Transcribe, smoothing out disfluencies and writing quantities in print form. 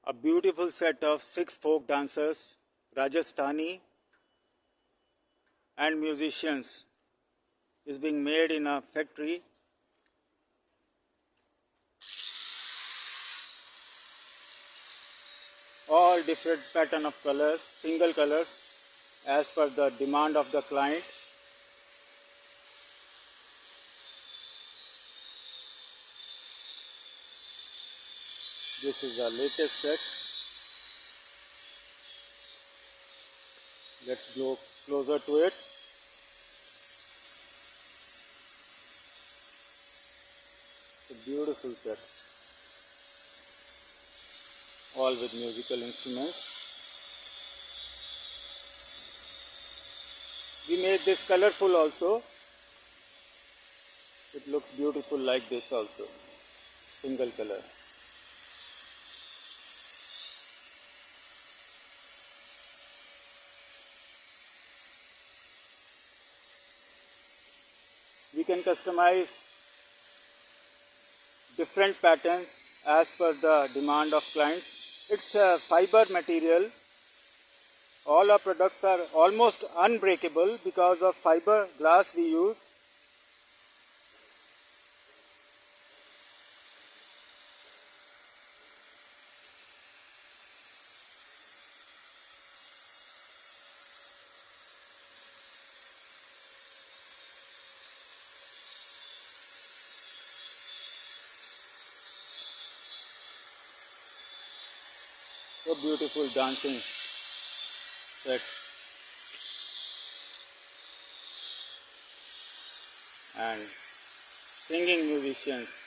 A beautiful set of 6 folk dancers, Rajasthani and musicians is being made in a factory. All different pattern of colors, single colors as per the demand of the client. This is the latest set. Let's go closer to it. It's a beautiful set. All with musical instruments. We made this colorful also. It looks beautiful like this also. Single color. We can customize different patterns as per the demand of clients. It's a fiber material. All our products are almost unbreakable because of fiberglass we use. So beautiful dancing set and singing musicians.